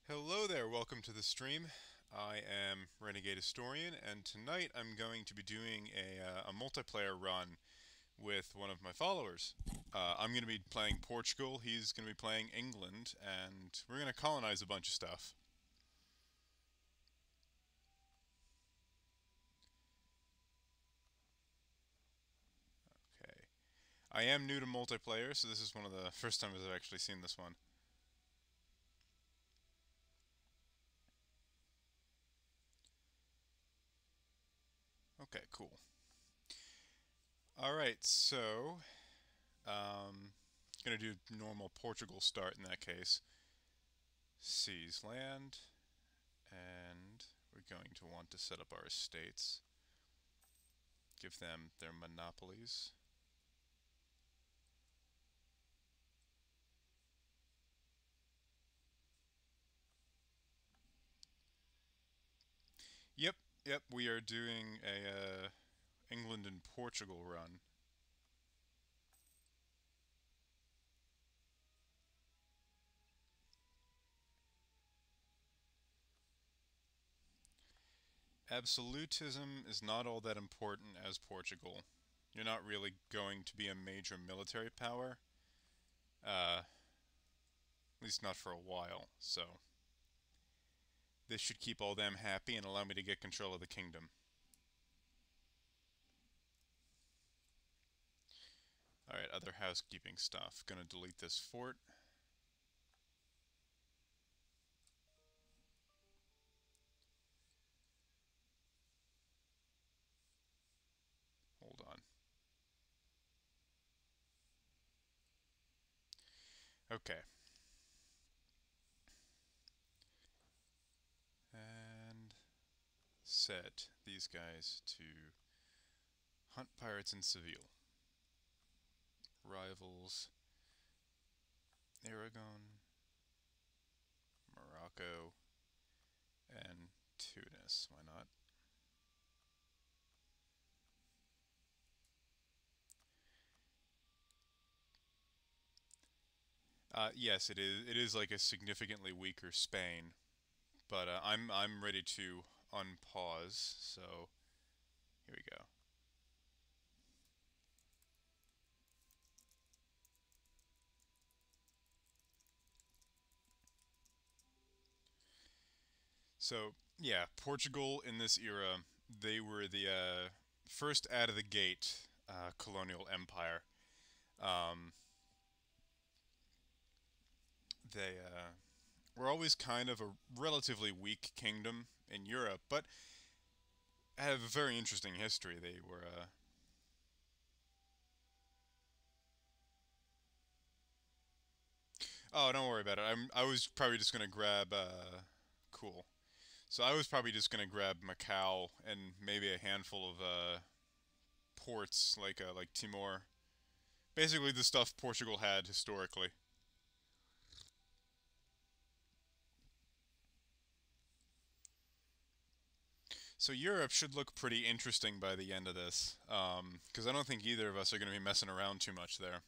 Hello there, welcome to the stream. I am Renegade Historian, and tonight I'm going to be doing a multiplayer run with one of my followers. I'm going to be playing Portugal, he's going to be playing England, and we're going to colonize a bunch of stuff. Okay. I am new to multiplayer, so this is one of the first times I've actually seen this one. Okay, cool. Alright, so, gonna do normal Portugal start in that case. Seize land. And we're going to want to set up our estates, give them their monopolies. Yep, yep, we are doing a England and Portugal run. Absolutism is not all that important as Portugal. You're not really going to be a major military power, at least not for a while, so this should keep all them happy and allow me to get control of the kingdom. Alright, other housekeeping stuff. Gonna delete this fort. Hold on. Okay. And set these guys to hunt pirates in Seville. Rivals, Aragon, Morocco, and Tunis. Why not? Yes, it is. It is like a significantly weaker Spain, but I'm ready to unpause. So here we go. So yeah, Portugal in this era, they were the first out of the gate colonial empire. Um, they were always kind of a relatively weak kingdom in Europe, but have a very interesting history. They were. Oh, don't worry about it. I was probably just gonna grab. Cool. So I was probably just gonna grab Macau and maybe a handful of ports like Timor. Basically, the stuff Portugal had historically. So Europe should look pretty interesting by the end of this, because I don't think either of us are going to be messing around too much there.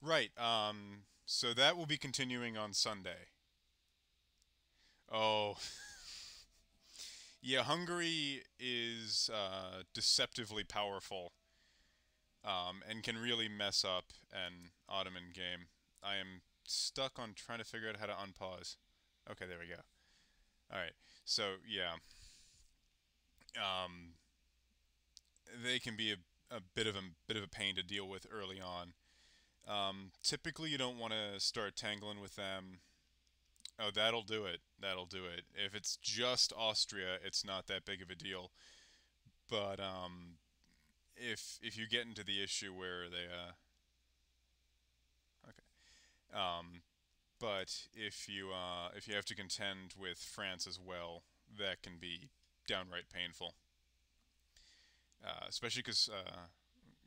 Right. So that will be continuing on Sunday. Oh, yeah. Hungary is deceptively powerful, and can really mess up an Ottoman game. I am stuck on trying to figure out how to unpause. Okay, there we go. All right. So yeah, um, they can be a bit of a pain to deal with early on. Typically, you don't want to start tangling with them. Oh, that'll do it. That'll do it. If it's just Austria, it's not that big of a deal. But if you get into the issue where they okay, um, but if you have to contend with France as well, that can be downright painful. Especially because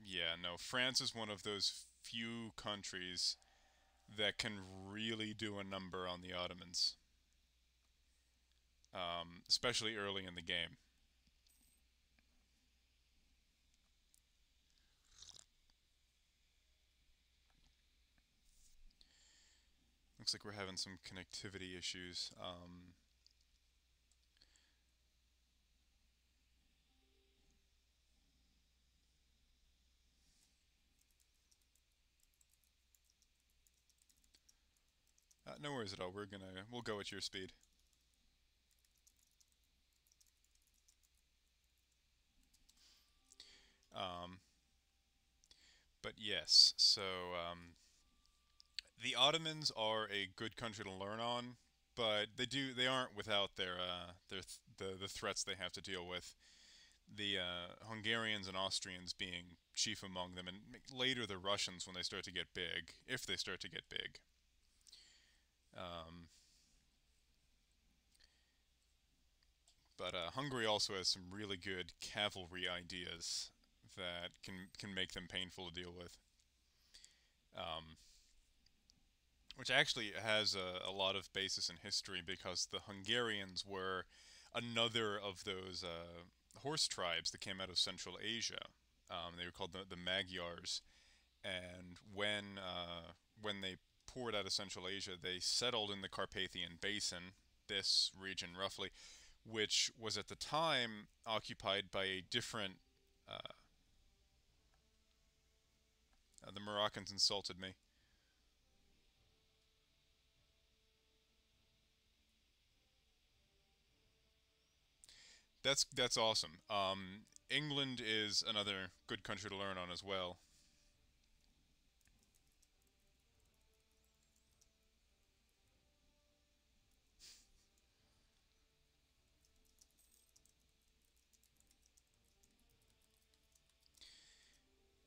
yeah, no, France is one of those few countries that can really do a number on the Ottomans, especially early in the game. Looks like we're having some connectivity issues. No worries at all. We'll go at your speed. Um, but yes, so the Ottomans are a good country to learn on, but they aren't without the threats they have to deal with. The Hungarians and Austrians being chief among them, and later the Russians when they start to get big, if they start to get big. Um, but Hungary also has some really good cavalry ideas that can make them painful to deal with. Um, which actually has a lot of basis in history because the Hungarians were another of those horse tribes that came out of Central Asia. They were called the Magyars, and when they poured out of Central Asia, they settled in the Carpathian Basin, this region roughly, which was at the time occupied by a different. The Moroccans insulted me. That's awesome. England is another good country to learn on as well.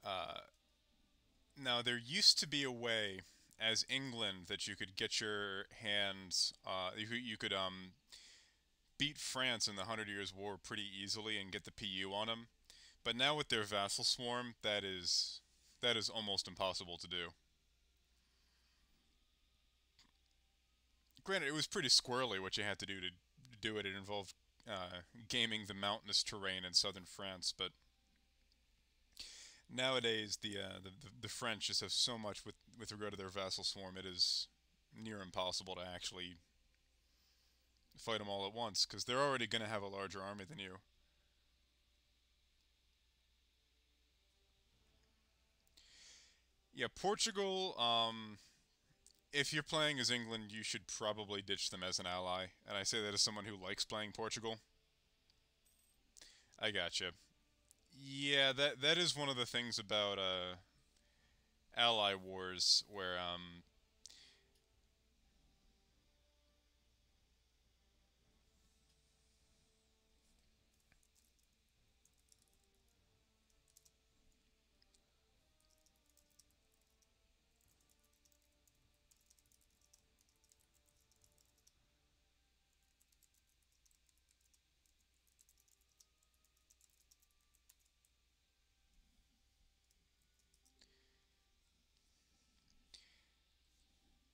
Uh, Now there used to be a way as England that you could get your hands. You could beat France in the Hundred Years' War pretty easily and get the PU on them. But now with their vassal swarm, that is almost impossible to do. Granted, it was pretty squirrely what you had to do it. It involved gaming the mountainous terrain in southern France, but nowadays the French just have so much with regard to their vassal swarm. It is near impossible to actually fight them all at once because they're already going to have a larger army than you. Yeah, Portugal. If you're playing as England, you should probably ditch them as an ally, and I say that as someone who likes playing Portugal. I gotcha. Yeah, that is one of the things about ally wars where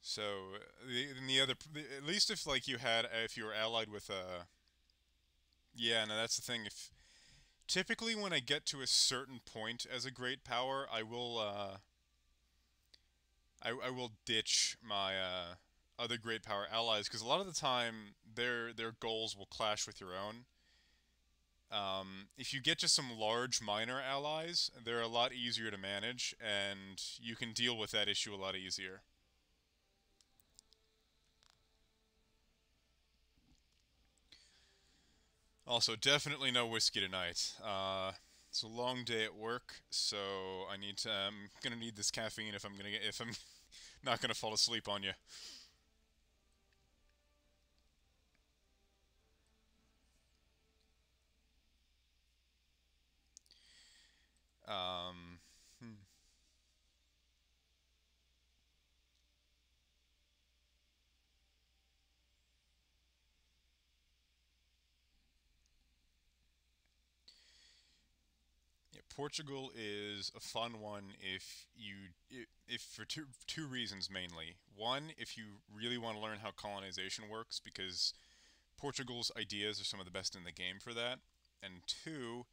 so the other at least if like you had if you were allied with yeah, no, that's the thing. If typically when I get to a certain point as a great power, I will ditch my other great power allies because a lot of the time their goals will clash with your own. If you get just some large minor allies, they're a lot easier to manage, and you can deal with that issue a lot easier. Also, definitely no whiskey tonight. It's a long day at work, so I'm gonna need this caffeine if I'm not gonna fall asleep on you. Um, hmm. Yeah, Portugal is a fun one if for two reasons mainly. One, if you really want to learn how colonization works, because Portugal's ideas are some of the best in the game for that. And two,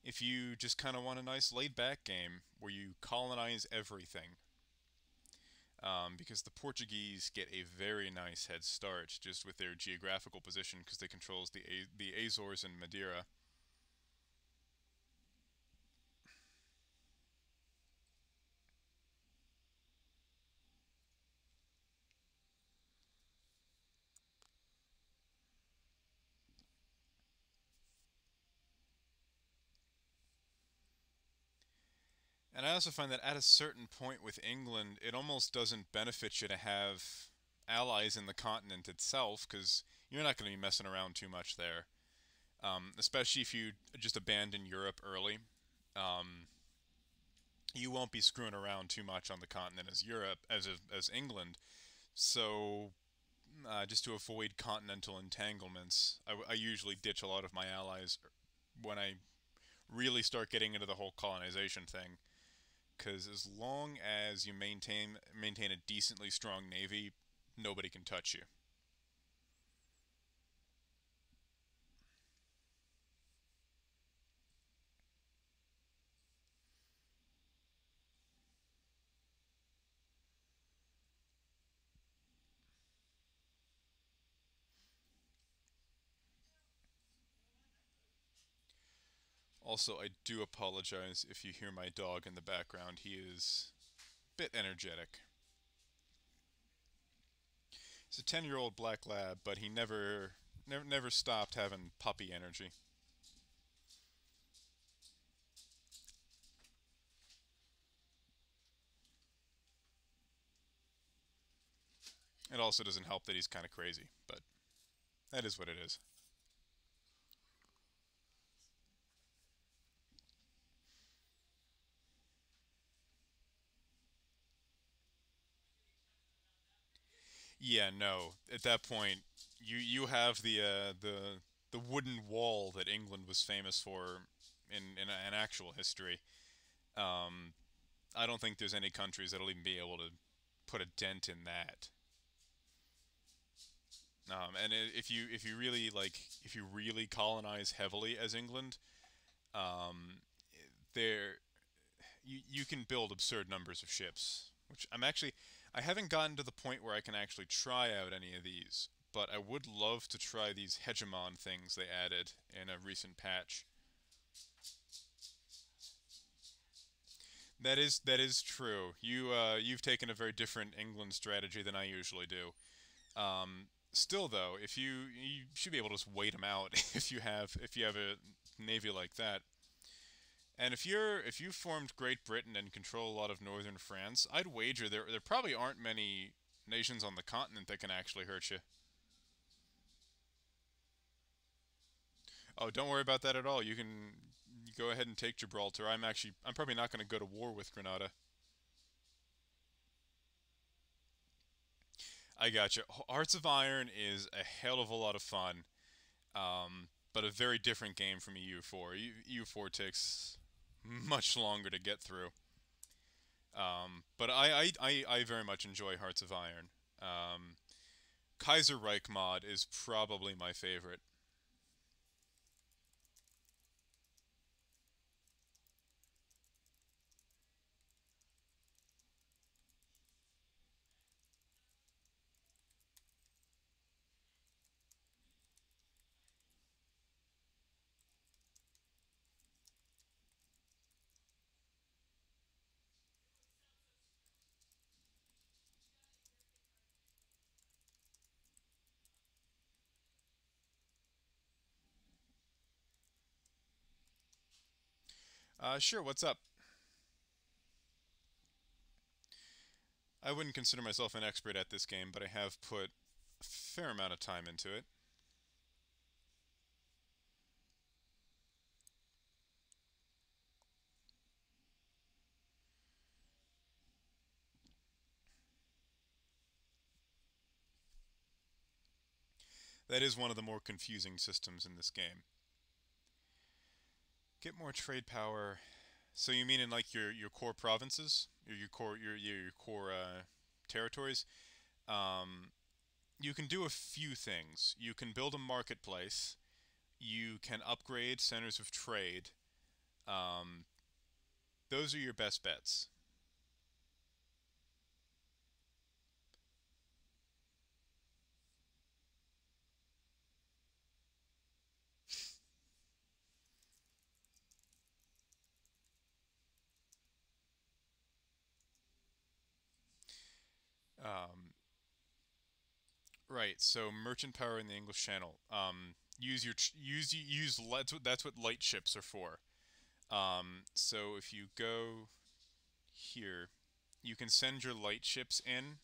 if you just kind of want a nice laid back game where you colonize everything. Because the Portuguese get a very nice head start just with their geographical position because they controls the Azores and Madeira. And I also find that at a certain point with England, it almost doesn't benefit you to have allies in the continent itself because you're not going to be messing around too much there. Especially if you just abandon Europe early. Um, you won't be screwing around too much on the continent as Europe as England. So just to avoid continental entanglements, I usually ditch a lot of my allies when I really start getting into the whole colonization thing. Because as long as you maintain a decently strong navy, nobody can touch you. Also, I do apologize if you hear my dog in the background. He is a bit energetic. He's a 10-year-old black lab, but he never stopped having puppy energy. It also doesn't help that he's kind of crazy, but that is what it is. Yeah, no. At that point, you have the wooden wall that England was famous for in an actual history. Um, I don't think there's any countries that'll even be able to put a dent in that. And if you really colonize heavily as England, um, there you can build absurd numbers of ships. Which I haven't gotten to the point where I can actually try out any of these, but I would love to try these hegemon things they added in a recent patch. That is true. You've taken a very different England strategy than I usually do. Still though, if you should be able to just wait them out if you have a navy like that. And if you formed Great Britain and control a lot of northern France, I'd wager there probably aren't many nations on the continent that can actually hurt you. Oh, don't worry about that at all. You can go ahead and take Gibraltar. I'm probably not going to go to war with Grenada. I gotcha. Hearts of Iron is a hell of a lot of fun, but a very different game from EU4. EU4 takes much longer to get through. But I very much enjoy Hearts of Iron. Um, Kaiser Reich mod is probably my favorite. Sure, what's up? I wouldn't consider myself an expert at this game, but I have put a fair amount of time into it. That is one of the more confusing systems in this game. Get more trade power. So you mean in like your core provinces, your core territories? Um, you can do a few things. You can build a marketplace. You can upgrade centers of trade. Um, those are your best bets. Um, right. So merchant power in the English Channel. Use your use that's what light ships are for. So if you go here, you can send your light ships in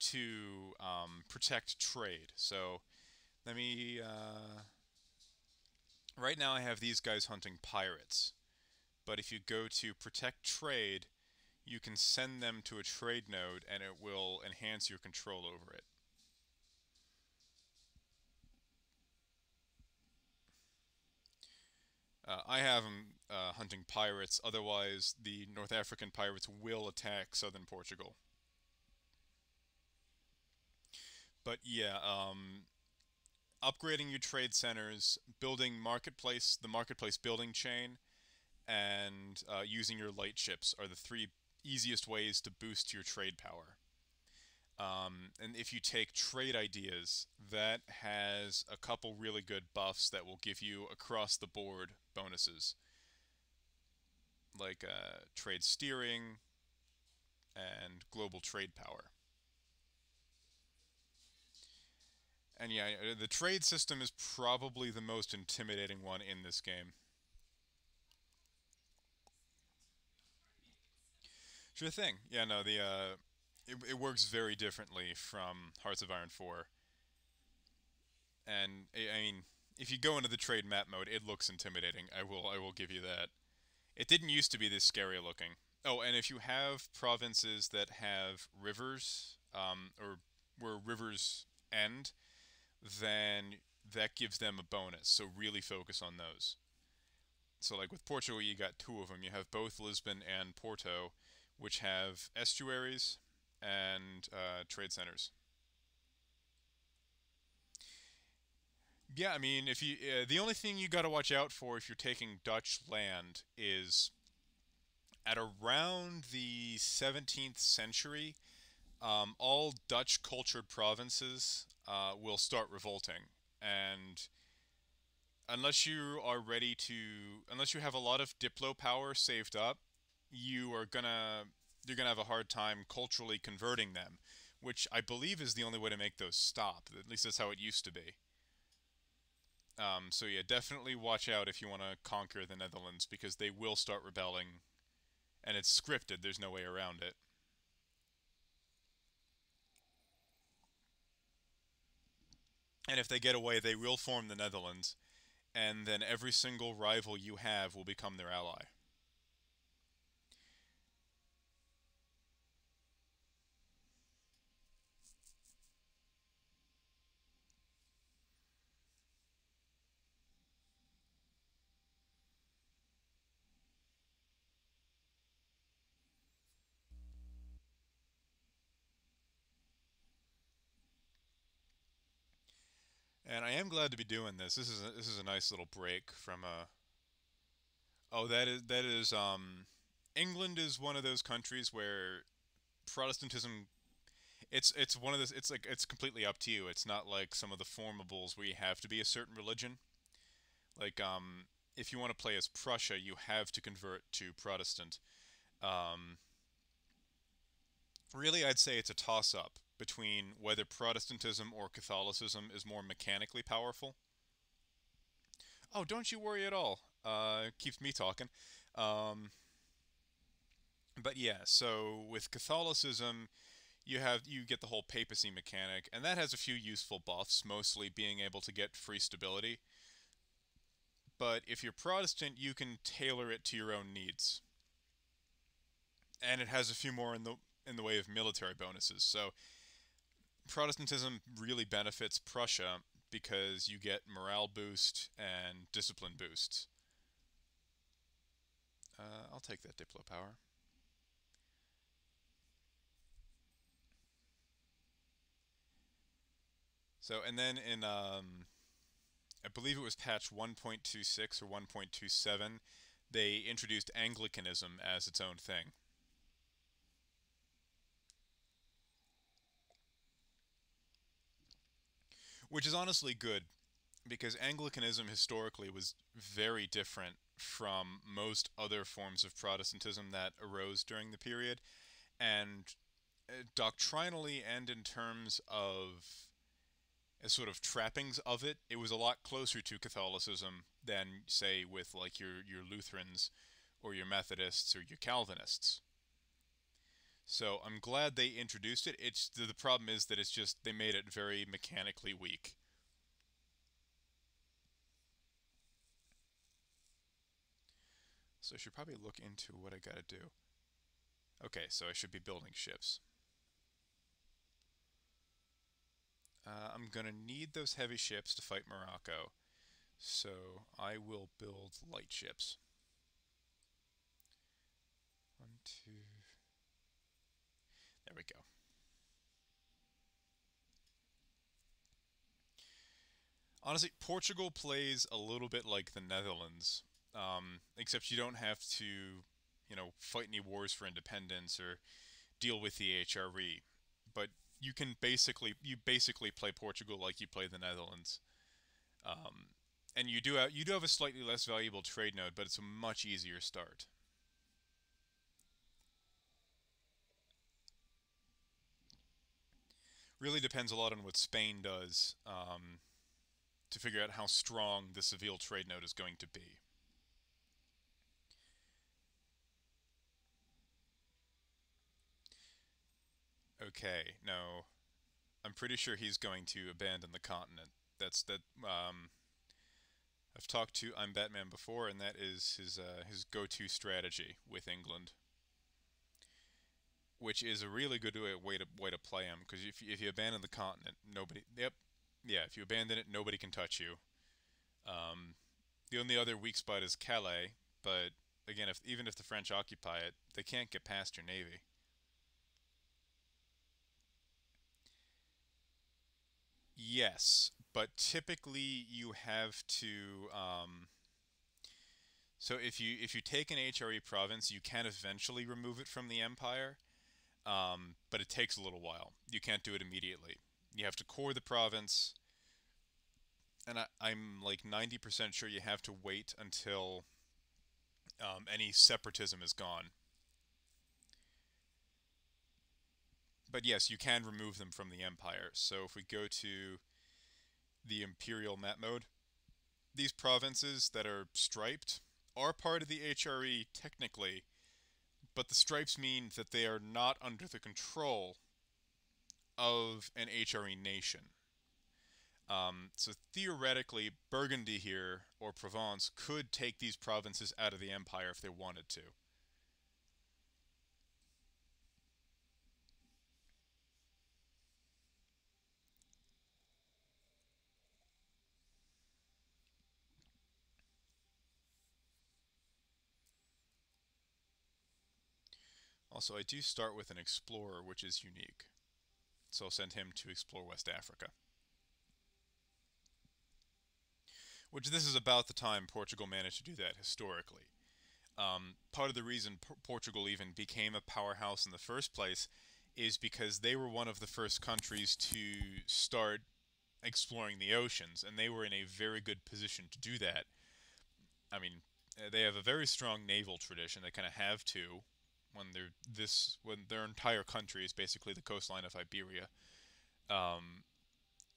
to protect trade. So let me. Right now, I have these guys hunting pirates. But if you go to protect trade, you can send them to a trade node, and it will enhance your control over it. I have them hunting pirates. Otherwise, the North African pirates will attack southern Portugal. But yeah, upgrading your trade centers, building the marketplace building chain, and using your light ships are the three easiest ways to boost your trade power. And if you take trade ideas, that has a couple really good buffs that will give you across the board bonuses, like trade steering and global trade power. And yeah, the trade system is probably the most intimidating one in this game. Sure thing. Yeah, no, it works very differently from Hearts of Iron 4. And I mean, if you go into the trade map mode, it looks intimidating. I will give you that. It didn't used to be this scary looking. Oh, and if you have provinces that have rivers, or where rivers end, then that gives them a bonus. So really focus on those. So like with Portugal, you got two of them. You have both Lisbon and Porto, which have estuaries and trade centers. Yeah, I mean, if you the only thing you got to watch out for if you're taking Dutch land is at around the 17th century, all Dutch cultured provinces will start revolting, and unless you have a lot of diplo power saved up, you are gonna you're gonna have a hard time culturally converting them, which I believe is the only way to make those stop. At least that's how it used to be. So yeah, definitely watch out if you want to conquer the Netherlands because they will start rebelling, and it's scripted. There's no way around it. And if they get away, they will form the Netherlands, and then every single rival you have will become their ally. And I am glad to be doing this. This is a nice little break from oh, that is England is one of those countries where Protestantism it's one of those it's completely up to you. It's not like some of the formables where you have to be a certain religion. Like if you want to play as Prussia, you have to convert to Protestant. Um, Really, I'd say it's a toss up between whether Protestantism or Catholicism is more mechanically powerful. Oh, don't you worry at all. Keeps me talking. Um, but yeah, so with Catholicism, you get the whole papacy mechanic, and that has a few useful buffs, mostly being able to get free stability. But if you're Protestant, you can tailor it to your own needs, and it has a few more in the way of military bonuses. So Protestantism really benefits Prussia because you get morale boost and discipline boosts. I'll take that Diplo power. So, and then in, I believe it was patch 1.26 or 1.27, they introduced Anglicanism as its own thing, which is honestly good because Anglicanism historically was very different from most other forms of Protestantism that arose during the period. And doctrinally and in terms of as sort of trappings of it, it was a lot closer to Catholicism than, say, with like your Lutherans or your Methodists or your Calvinists. So I'm glad they introduced it. It's the problem is that it's just they made it very mechanically weak. So I should probably look into what I gotta do. Okay, so I should be building ships. I'm gonna need those heavy ships to fight Morocco, so I will build light ships. One, two. There we go. Honestly, Portugal plays a little bit like the Netherlands, except you don't have to, fight any wars for independence or deal with the HRE. But you basically play Portugal like you play the Netherlands, and you do have a slightly less valuable trade node, but it's a much easier start. Really depends a lot on what Spain does to figure out how strong the Seville trade node is going to be. Okay, no, I'm pretty sure he's going to abandon the continent. That's that. I've talked to I'm Batman before, and that is his go-to strategy with England, which is a really good way to play him. Because if you abandon the continent, nobody. Yep, yeah. If you abandon it, nobody can touch you. Um, the only other weak spot is Calais, but again, if even if the French occupy it, they can't get past your navy. Yes, but typically you have to. So if you take an HRE province, you can eventually remove it from the empire, but it takes a little while. You can't do it immediately. You have to core the province, and I'm like 90% sure you have to wait until any separatism is gone. But yes, you can remove them from the empire. So if we go to the imperial map mode, these provinces that are striped are part of the HRE technically, but the stripes mean that they are not under the control of an HRE nation. So theoretically, Burgundy here, or Provence, could take these provinces out of the empire if they wanted to. Also, I do start with an explorer, which is unique. So I'll send him to explore West Africa. Which this is about the time Portugal managed to do that historically. Part of the reason Portugal even became a powerhouse in the first place is because they were one of the first countries to start exploring the oceans, and they were in a very good position to do that. I mean, they have a very strong naval tradition. They kind of have to when their entire country is basically the coastline of Iberia. Um,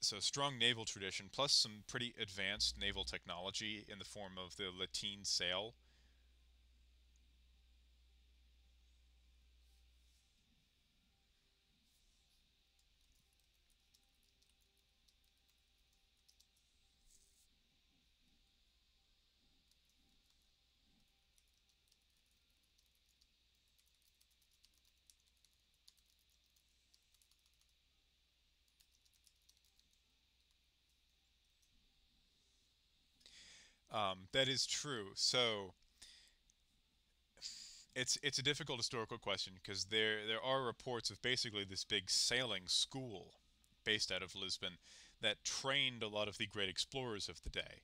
so strong naval tradition plus some pretty advanced naval technology in the form of the lateen sail. That is true. So It's a difficult historical question because there are reports of basically this big sailing school based out of Lisbon that trained a lot of the great explorers of the day.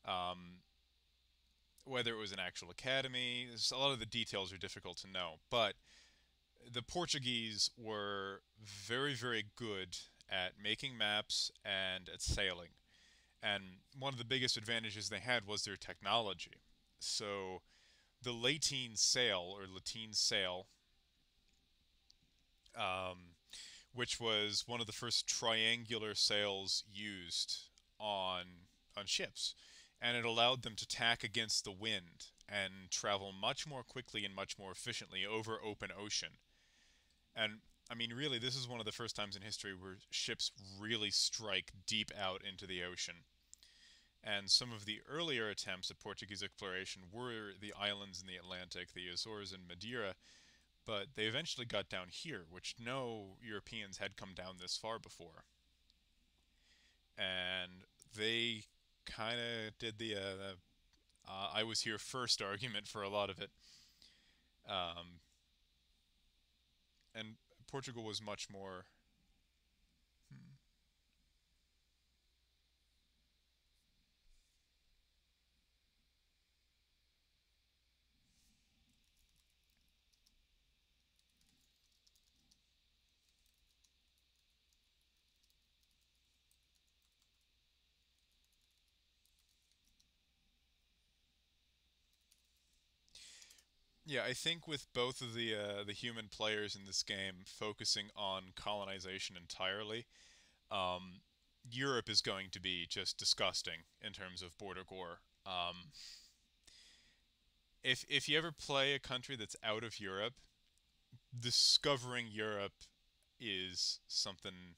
Um, Whether it was an actual academy, a lot of the details are difficult to know. But the Portuguese were very, very good at making maps and at sailing. And one of the biggest advantages they had was their technology. So the Latine sail, um, which was one of the first triangular sails used on ships, and it allowed them to tack against the wind and travel much more quickly and much more efficiently over open ocean. And I mean, really, this is one of the first times in history where ships really strike deep out into the ocean. And some of the earlier attempts at Portuguese exploration were the islands in the Atlantic, the Azores and Madeira, but they eventually got down here, which no Europeans had come down this far before. And they kind of did the I was here first argument for a lot of it. Um, and Portugal was much more. Hmm. Yeah, I think with both of the human players in this game focusing on colonization entirely, um, Europe is going to be just disgusting in terms of border gore. If you ever play a country that's out of Europe, discovering Europe is something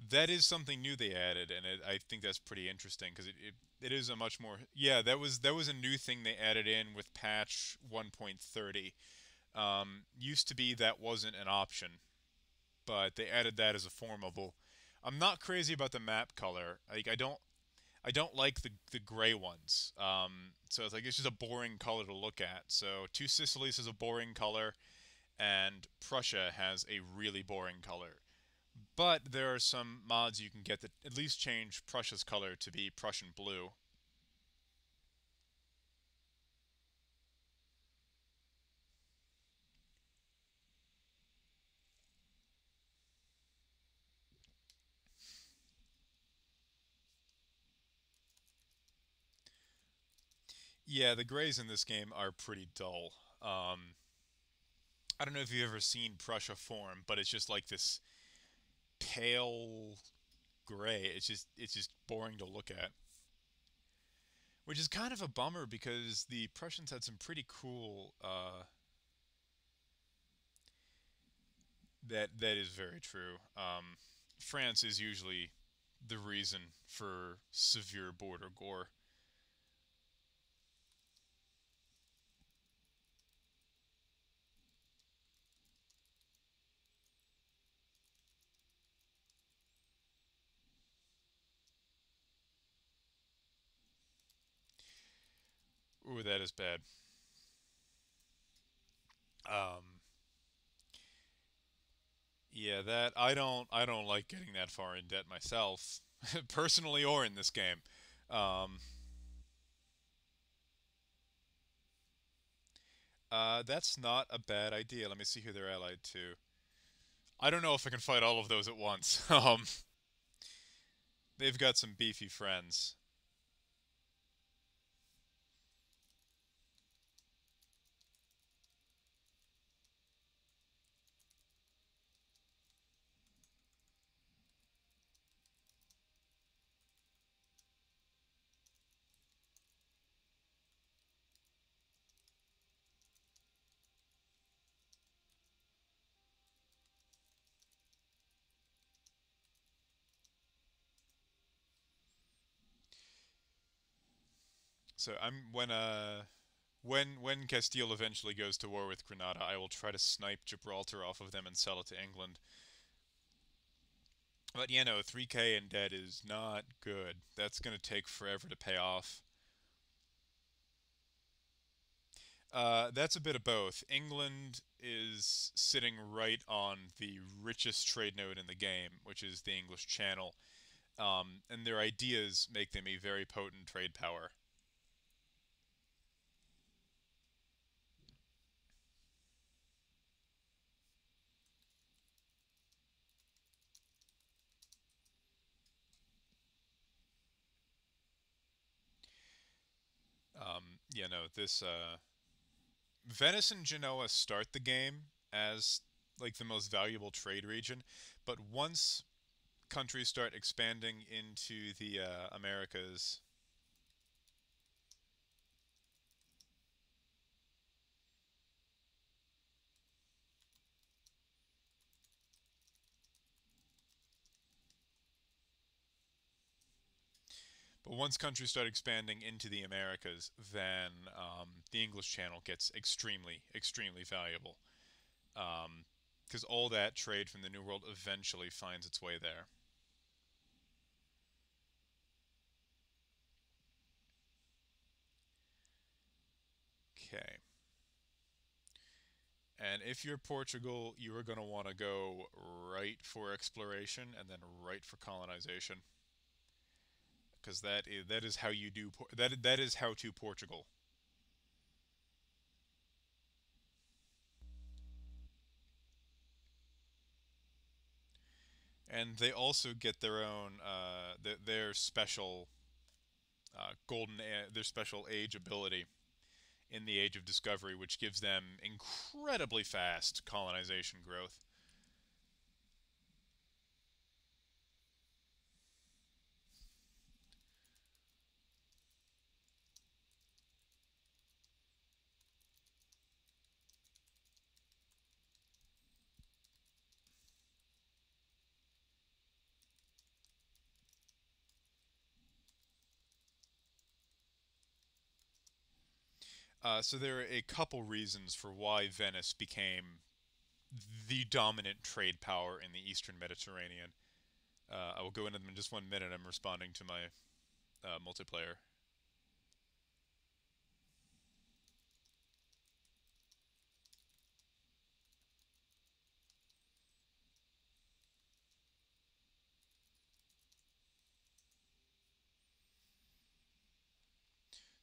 that is something new they added, and I think that's pretty interesting because it is a much more yeah that was a new thing they added in with patch 1.30. Used to be that wasn't an option, but they added that as a formable. I'm not crazy about the map color. Like I don't like the gray ones. So it's like it's just a boring color to look at. So Two Sicilies is a boring color, and Prussia has a really boring color. But there are some mods you can get that at least change Prussia's color to be Prussian blue. Yeah, the grays in this game are pretty dull. I don't know if you've ever seen Prussia form, but it's just like this pale gray. It's just boring to look at, which is kind of a bummer because the Prussians had some pretty cool. That is very true. France is usually the reason for severe border gore. Ooh, that is bad. Um, yeah, that I don't like getting that far in debt myself, personally or in this game. Um, that's not a bad idea. Let me see who they're allied to. I don't know if I can fight all of those at once. They've got some beefy friends. So I'm when Castile eventually goes to war with Granada, I will try to snipe Gibraltar off of them and sell it to England. But you know, 3K in debt is not good. That's going to take forever to pay off. That's a bit of both. England is sitting right on the richest trade node in the game, which is the English Channel, and their ideas make them a very potent trade power. This Venice and Genoa start the game as like the most valuable trade region, but once countries start expanding into the Americas. But once countries start expanding into the Americas, then the English Channel gets extremely, extremely valuable. Because all that trade from the New World eventually finds its way there. Okay. And if you're Portugal, you are going to want to go right for exploration and then right for colonization, because that is how you do that is how to Portugal. And they also get their own their special their special age ability in the Age of Discovery, which gives them incredibly fast colonization growth. So there are a couple reasons for why Venice became the dominant trade power in the Eastern Mediterranean. I will go into them in just 1 minute. I'm responding to my multiplayer.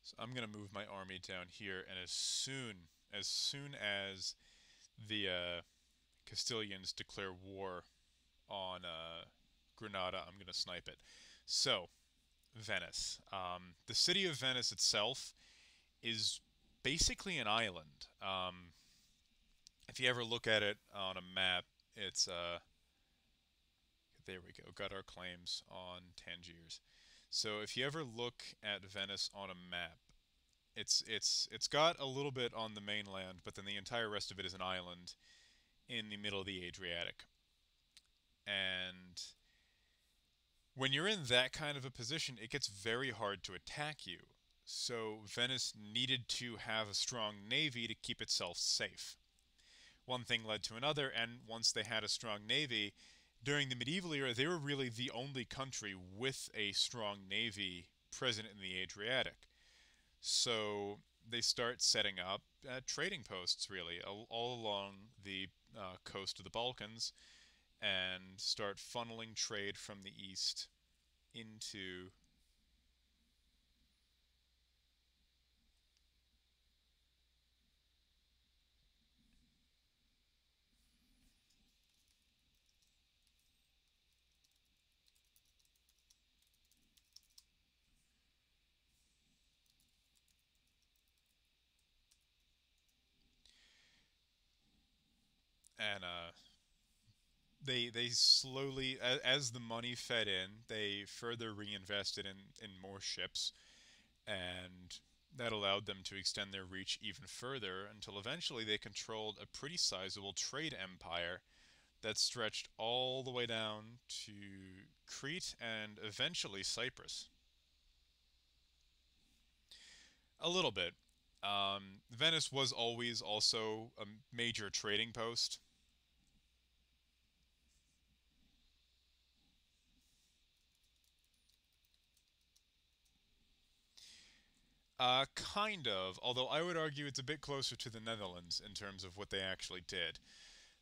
So I'm gonna move my army down here, and as soon as the Castilians declare war on Granada, I'm gonna snipe it. So Venice, the city of Venice itself is basically an island. If you ever look at it on a map, it's there we go. Got our claims on Tangiers. So if you ever look at Venice on a map, it's got a little bit on the mainland, but then the entire rest of it is an island in the middle of the Adriatic. And when you're in that kind of a position, it gets very hard to attack you. So Venice needed to have a strong navy to keep itself safe. One thing led to another, and once they had a strong navy, during the medieval era, they were really the only country with a strong navy present in the Adriatic. So they start setting up trading posts, really, all along the coast of the Balkans, and start funneling trade from the east into. And they slowly, as the money fed in, they further reinvested in more ships, and that allowed them to extend their reach even further until eventually they controlled a pretty sizable trade empire that stretched all the way down to Crete and eventually Cyprus. A little bit. Venice was always also a major trading post. Kind of, although I would argue it's a bit closer to the Netherlands in terms of what they actually did.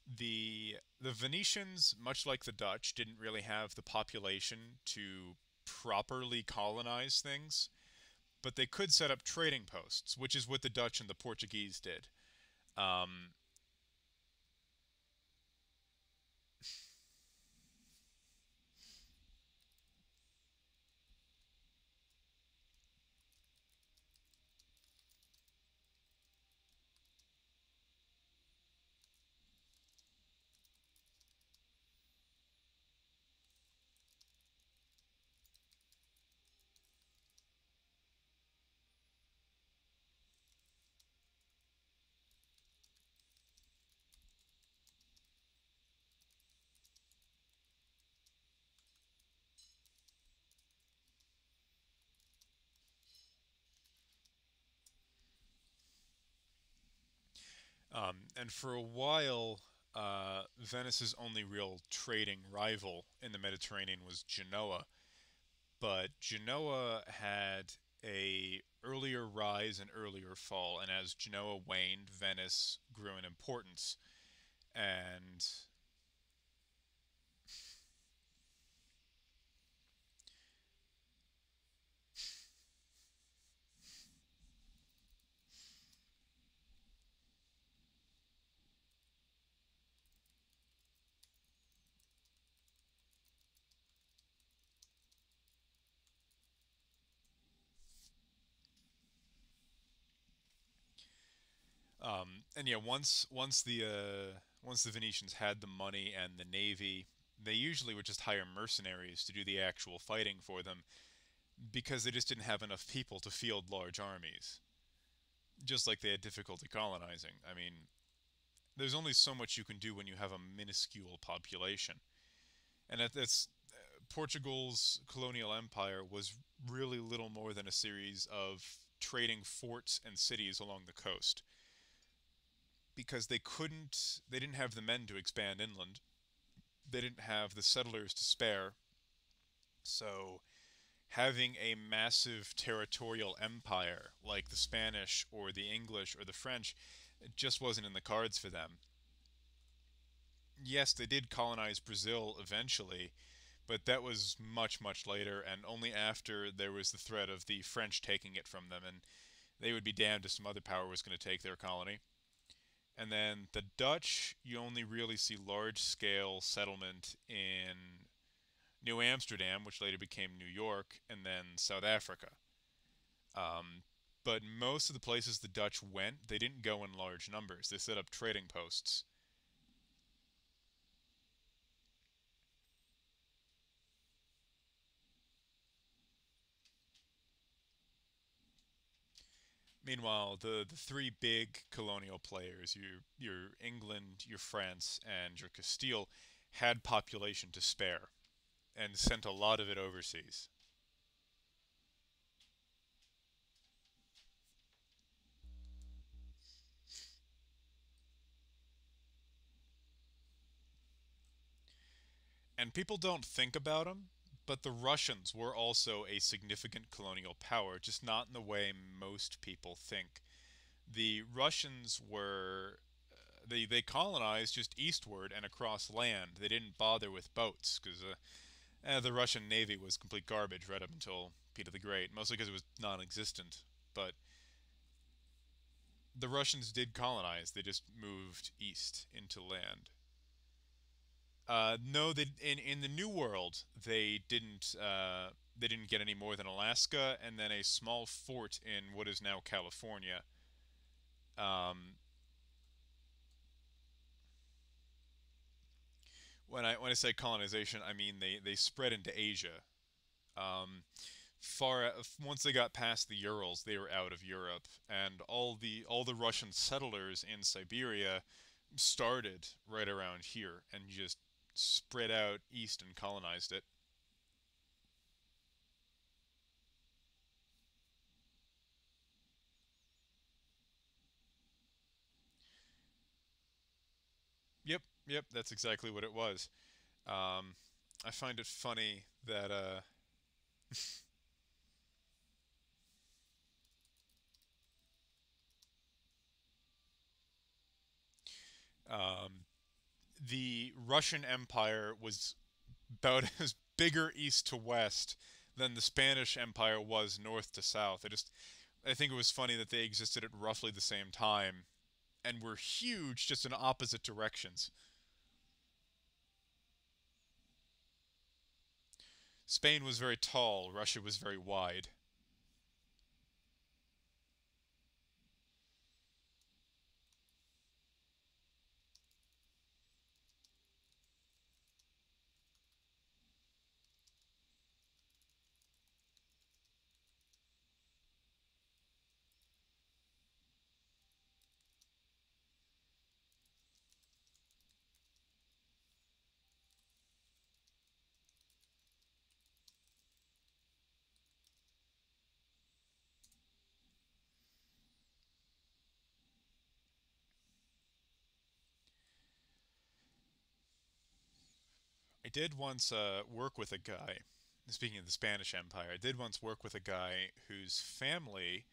The Venetians, much like the Dutch, didn't really have the population to properly colonize things, but they could set up trading posts, which is what the Dutch and the Portuguese did. Um, and for a while, Venice's only real trading rival in the Mediterranean was Genoa, but Genoa had a earlier rise and earlier fall, and as Genoa waned, Venice grew in importance. And and yeah, once the Venetians had the money and the navy, they usually would just hire mercenaries to do the actual fighting for them because they just didn't have enough people to field large armies. Just like they had difficulty colonizing. I mean, there's only so much you can do when you have a minuscule population, and that's Portugal's colonial empire was really little more than a series of trading forts and cities along the coast because they didn't have the men to expand inland. They didn't have the settlers to spare. So having a massive territorial empire like the Spanish or the English or the French, it just wasn't in the cards for them. Yes, they did colonize Brazil eventually, but that was much, much later, and only after there was the threat of the French taking it from them, and they would be damned if some other power was going to take their colony. And then the Dutch, you only really see large scale settlement in New Amsterdam, which later became New York, and then South Africa. Um, but most of the places the Dutch went, they didn't go in large numbers. They set up trading posts. Meanwhile, the three big colonial players, your England, your France, and your Castile, had population to spare and sent a lot of it overseas. And people don't think about them, but the Russians were also a significant colonial power, just not in the way most people think. The Russians were they colonized just eastward and across land. They didn't bother with boats because the Russian navy was complete garbage right up until Peter the Great, mostly because it was non-existent. But the Russians did colonize. They just moved east into land. No, in the New World they didn't get any more than Alaska and then a small fort in what is now California. Um, when I say colonization, I mean they spread into Asia. Um, once they got past the Urals, they were out of Europe, and all the Russian settlers in Siberia started right around here and just spread out east and colonized it. Yep, yep, that's exactly what it was. Um, I find it funny that Um, the Russian Empire was about as bigger east to west than the Spanish Empire was north to south. I think it was funny that they existed at roughly the same time and were huge, just in opposite directions. Spain was very tall, Russia was very wide. I did once work with a guy. Speaking of the Spanish Empire, I did once work with a guy whose family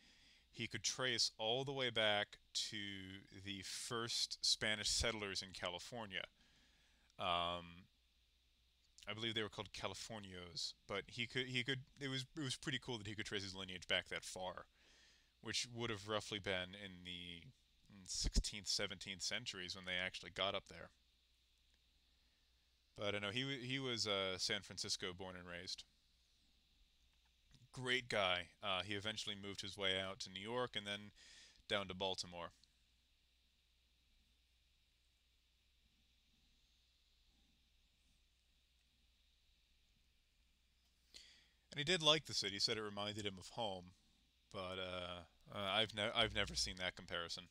he could trace all the way back to the first Spanish settlers in California. Um, I believe they were called Californios, but it was pretty cool that he could trace his lineage back that far, which would have roughly been in the 16th, 17th centuries when they actually got up there. But I know he was San Francisco born and raised. Great guy. He eventually moved his way out to New York and then down to Baltimore. And he did like the city. He said it reminded him of home. But I've never seen that comparison.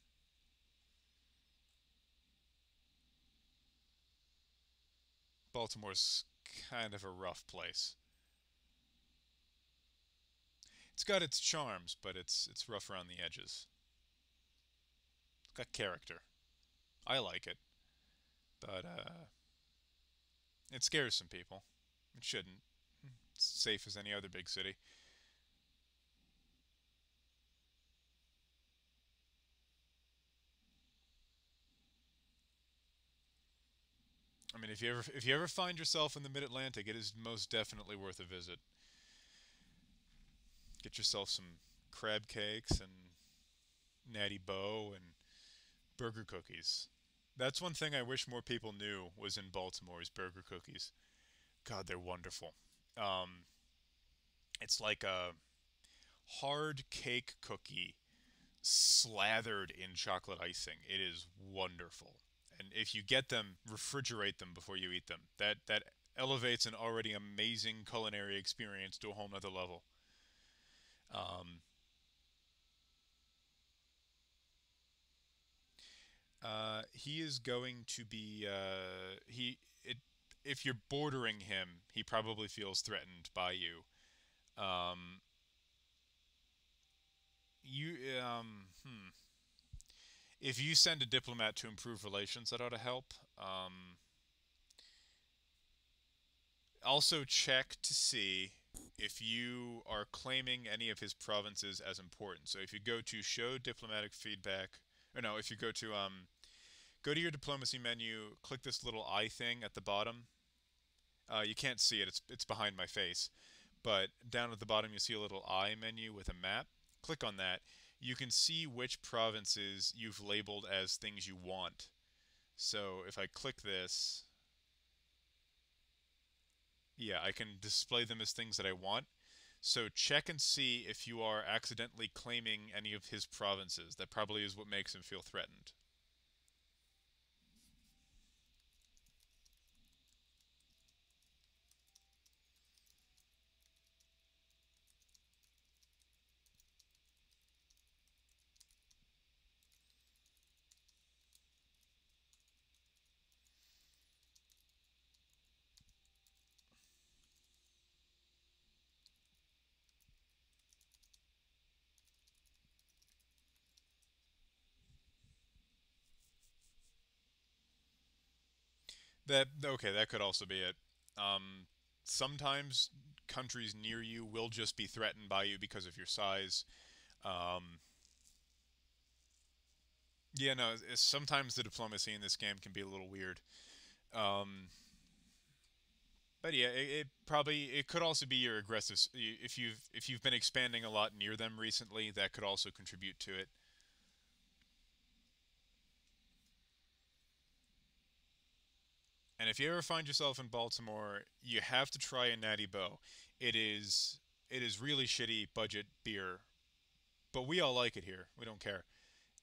Baltimore's kind of a rough place. It's got its charms, but it's rough around the edges. It's got character. I like it, but it scares some people. It shouldn't. It's safe as any other big city. I mean, if you ever find yourself in the Mid Atlantic, it is most definitely worth a visit. Get yourself some crab cakes and natty bow and burger cookies. That's one thing I wish more people knew was in Baltimore is burger cookies. God, they're wonderful. Um, it's like a hard cake cookie slathered in chocolate icing. It is wonderful. And if you get them, refrigerate them before you eat them. That elevates an already amazing culinary experience to a whole nother level. Um, he is going to be he it if you're bordering him, he probably feels threatened by you. Um, you if you send a diplomat to improve relations, that ought to help. Also, check to see if you are claiming any of his provinces as important. So if you go to show diplomatic feedback, or no, if you go to your diplomacy menu, click this little eye thing at the bottom. You can't see it; it's behind my face. But down at the bottom, you see a little eye menu with a map. Click on that. You can see which provinces you've labeled as things you want. So if I click this, yeah, I can display them as things that I want. So check and see if you are accidentally claiming any of his provinces. That probably is what makes him feel threatened. That okay, that could also be it. Um, Sometimes countries near you will just be threatened by you because of your size. Um, Yeah, no. Sometimes the diplomacy in this game can be a little weird. Um, but yeah, it could also be your aggressive. If you've been expanding a lot near them recently, that could also contribute to it. And if you ever find yourself in Baltimore, you have to try a Natty Boh. It is it is really shitty budget beer, but we all like it here. We don't care.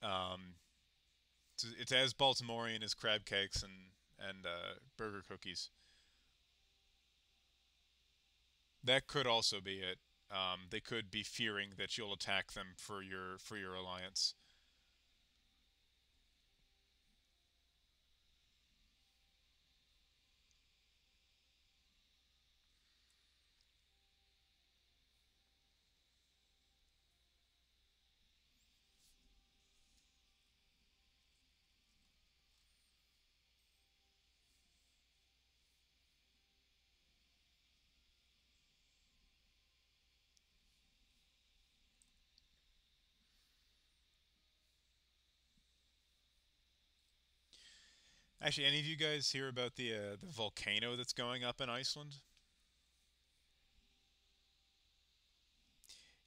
Um, it's as Baltimorean as crab cakes and burger cookies. That could also be it. They could be fearing that you'll attack them for your alliance. Actually, any of you guys hear about the volcano that's going up in Iceland?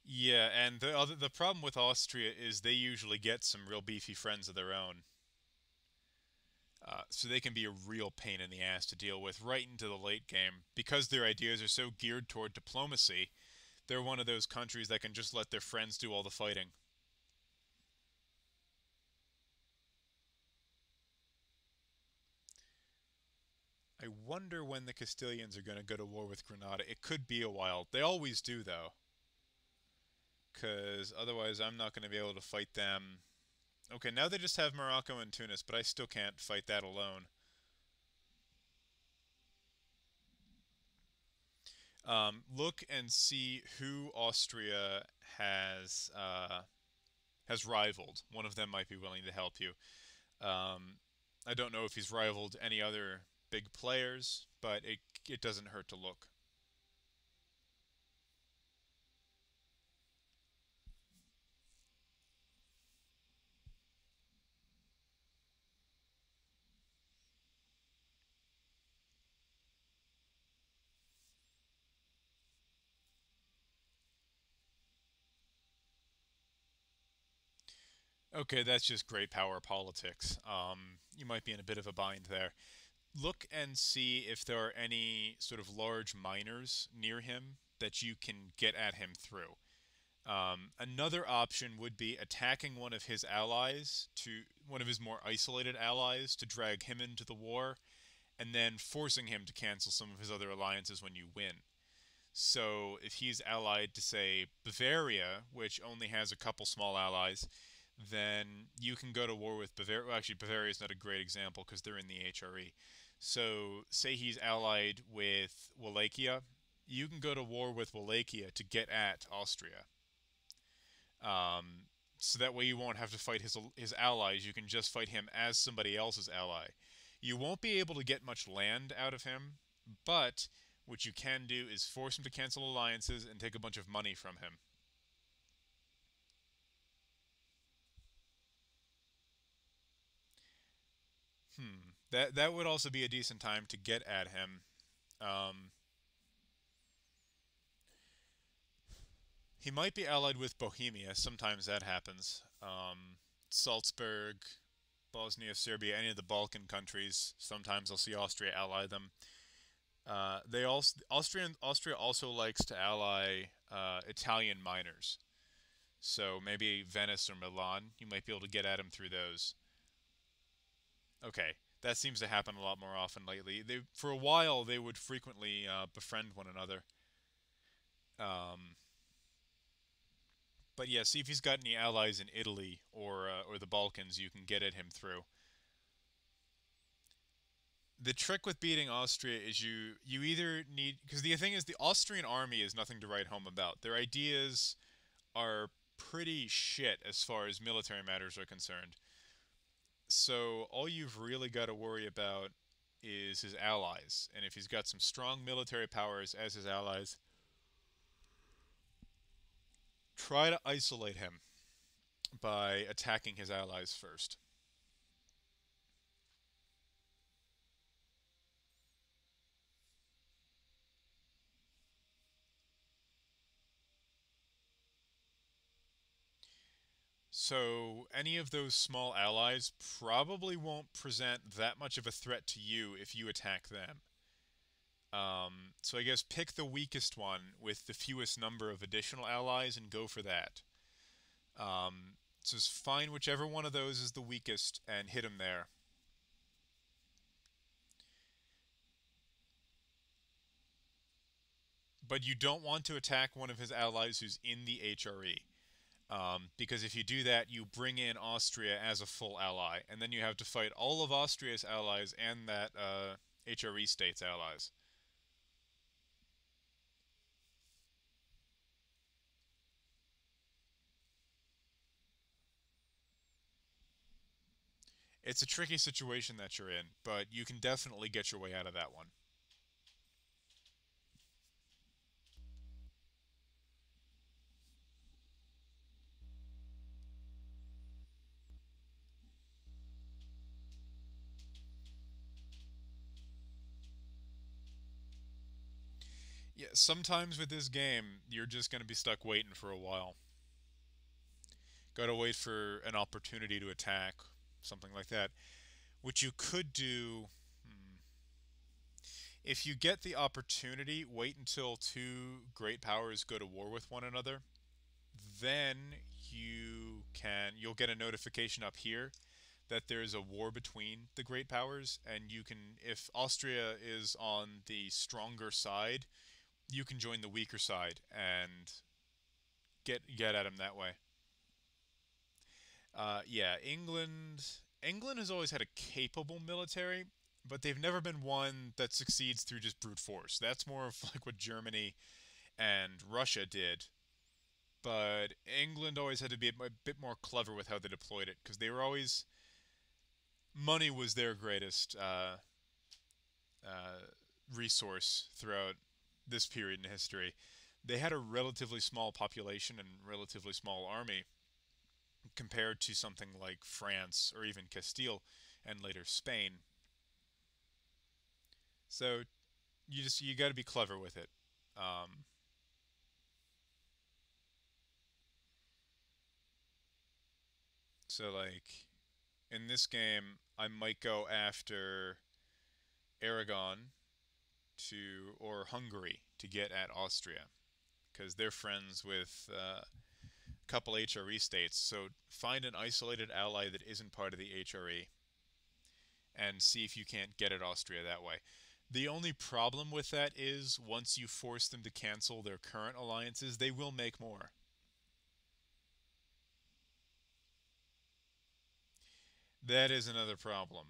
Yeah, and the problem with Austria is they usually get some real beefy friends of their own, so they can be a real pain in the ass to deal with right into the late game because their ideas are so geared toward diplomacy. They're one of those countries that can just let their friends do all the fighting. I wonder when the Castilians are going to go to war with Granada. It could be a while. They always do, though, because otherwise I'm not going to be able to fight them. Okay, now they just have Morocco and Tunis, but I still can't fight that alone. Look and see who Austria has has rivaled. One of them might be willing to help you. Um, I don't know if he's rivaled any other big players, but it doesn't hurt to look. Okay, that's just great power politics. You might be in a bit of a bind there. Look and see if there are any sort of large miners near him that you can get at him through. Another option would be attacking one of his allies to one of his more isolated allies to drag him into the war, and then forcing him to cancel some of his other alliances when you win. So if he's allied to, say, Bavaria, which only has a couple small allies, then you can go to war with Bavaria. Well, actually, Bavaria is not a great example because they're in the HRE. So, say he's allied with Wallachia, you can go to war with Wallachia to get at Austria. Um, so that way you won't have to fight his allies. You can just fight him as somebody else's ally. You won't be able to get much land out of him, but what you can do is force him to cancel alliances and take a bunch of money from him. That would also be a decent time to get at him. Um, he might be allied with Bohemia. Sometimes that happens. Salzburg, Bosnia, Serbia, any of the Balkan countries. Sometimes I'll see Austria ally them. They also Austria also likes to ally Italian miners. So maybe Venice or Milan. You might be able to get at them through those. Okay, that seems to happen a lot more often lately. They for a while they would frequently befriend one another. Um, but yeah, see if he's got any allies in Italy or the Balkans you can get at him through. The trick with beating Austria is you either need because the thing is the Austrian army is nothing to write home about. Their ideas are pretty shit as far as military matters are concerned. So all you've really got to worry about is his allies, and if he's got some strong military powers as his allies, try to isolate him by attacking his allies first. So any of those small allies probably won't present that much of a threat to you if you attack them. So I guess pick the weakest one with the fewest number of additional allies and go for that. So just find whichever one of those is the weakest and hit him there. But you don't want to attack one of his allies who's in the HRE. Because if you do that, you bring in Austria as a full ally, and then you have to fight all of Austria's allies and that HRE state's allies. It's a tricky situation that you're in, but you can definitely get your way out of that one. Yeah, sometimes with this game, you're just going to be stuck waiting for a while. Gotta wait for an opportunity to attack, something like that. Which you could do. If you get the opportunity, wait until two great powers go to war with one another. Then you'll get a notification up here that there's a war between the great powers, and you can, if Austria is on the stronger side, you can join the weaker side and get at him that way. Yeah, England has always had a capable military, but they've never been one that succeeds through just brute force. That's more of like what Germany and Russia did. But England always had to be a bit more clever with how they deployed it because they were always money was their greatest uh, resource throughout this period in history. They had a relatively small population and relatively small army compared to something like France or even Castile and later Spain. So you got to be clever with it. Um, so like in this game, I might go after Aragon to or Hungary to get at Austria because they're friends with a couple HRE states. So find an isolated ally that isn't part of the HRE and see if you can't get at Austria that way. The only problem with that is once you force them to cancel their current alliances, they will make more. That is another problem.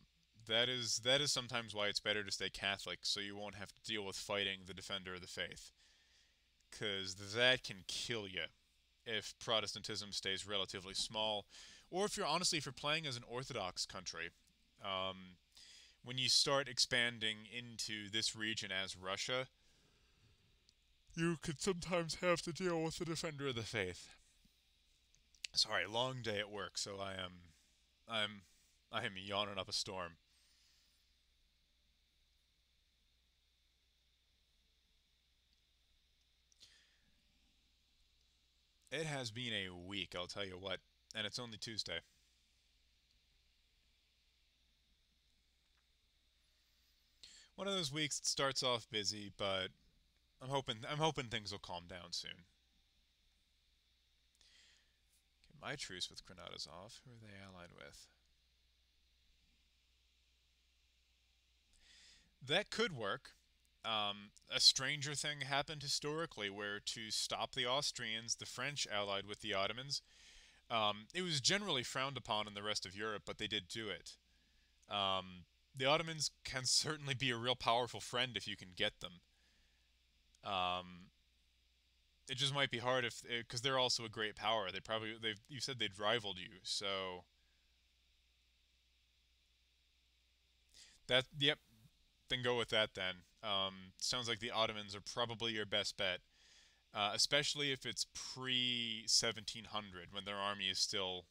That is sometimes why it's better to stay Catholic so you won't have to deal with fighting the defender of the faith. Cuz that can kill you if Protestantism stays relatively small or if you're honestly if you're playing as an orthodox country. Um, when you start expanding into this region as Russia, you could sometimes have to deal with the defender of the faith. Sorry, long day at work, so I'm I am yawning up a storm. It has been a week, I'll tell you what, and it's only Tuesday. One of those weeks that starts off busy, but I'm hoping things will calm down soon. Okay, my truce with Granada's off. Who are they allied with? That could work. A stranger thing happened historically where to stop the Austrians, the French allied with the Ottomans. It was generally frowned upon in the rest of Europe, but they did do it. Um, the Ottomans can certainly be a real powerful friend if you can get them. Um, it just might be hard if because they're also a great power. They've you said they'd rivaled you, so that yep. Then go with that then. Sounds like the Ottomans are probably your best bet, especially if it's pre 1700 when their army is still.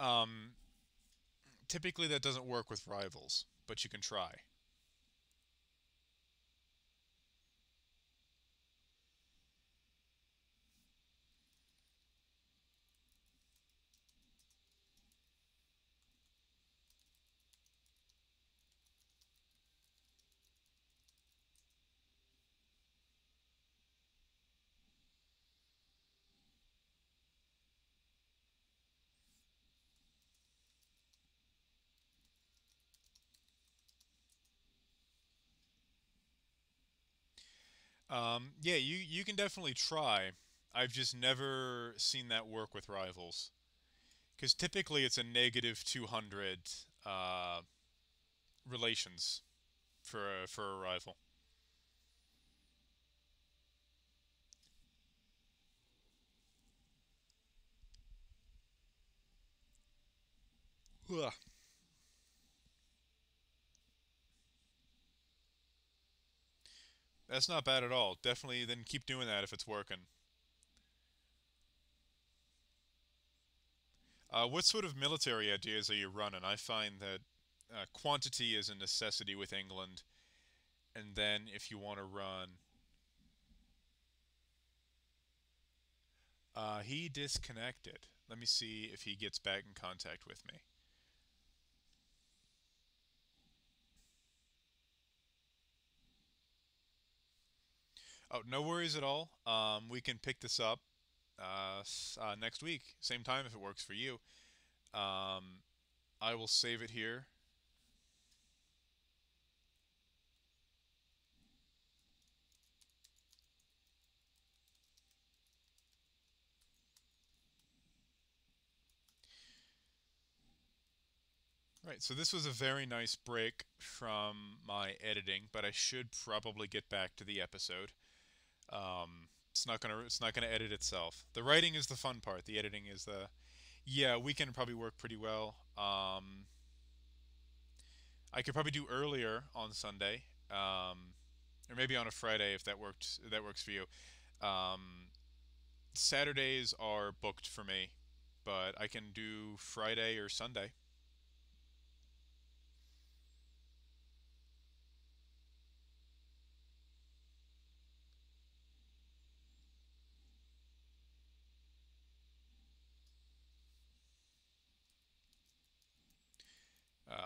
Um, Typically, that doesn't work with rivals, but you can try. Yeah, you can definitely try. I've just never seen that work with rivals. Because typically it's a negative 200 uh, relations for a rival. Ugh. That's not bad at all. Definitely, then keep doing that if it's working. What sort of military ideas are you running? I find that quantity is a necessity with England, and then if you want to run, he disconnected. Let me see if he gets back in contact with me. Oh, no worries at all. We can pick this up next week, same time if it works for you. Um, I will save it here. Right, so this was a very nice break from my editing, but I should probably get back to the episode. It's not gonna edit itself. The writing is the fun part. The editing is the yeah. Weekend probably work pretty well. I could probably do earlier on Sunday, or maybe on a Friday if that works for you. Um, Saturdays are booked for me, but I can do Friday or Sunday.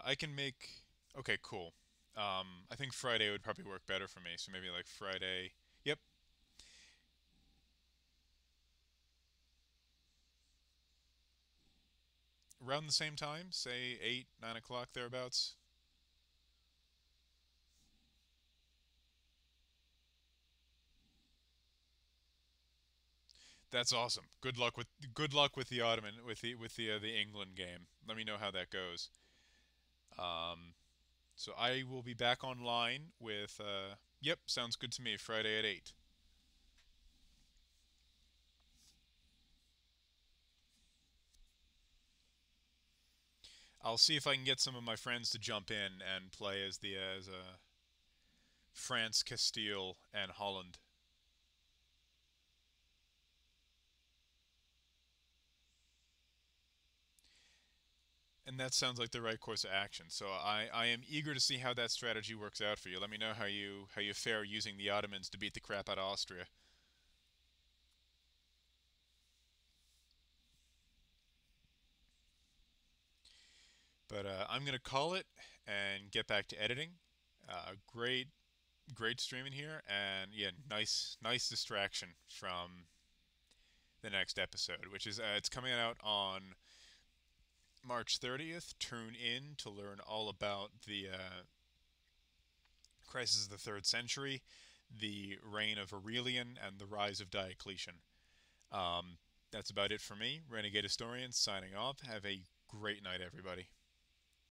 I can make. Okay, cool. I think Friday would probably work better for me. So maybe like Friday. Yep, around the same time. Say 8, 9 o'clock thereabouts. That's awesome. Good luck with the Ottoman with the England game. Let me know how that goes. Um, so I will be back online with. Yep, sounds good to me. Friday at 8. I'll see if I can get some of my friends to jump in and play as France, Castile, and Holland. And that sounds like the right course of action. So I am eager to see how that strategy works out for you. Let me know how you fare using the Ottomans to beat the crap out of Austria. But I'm gonna call it and get back to editing. Great streaming here, and yeah, nice distraction from the next episode, which is it's coming out on March 30th. Tune in to learn all about the crisis of the third century, the reign of Aurelian, and the rise of Diocletian. That's about it for me. Renegade Historian signing off. Have a great night, everybody.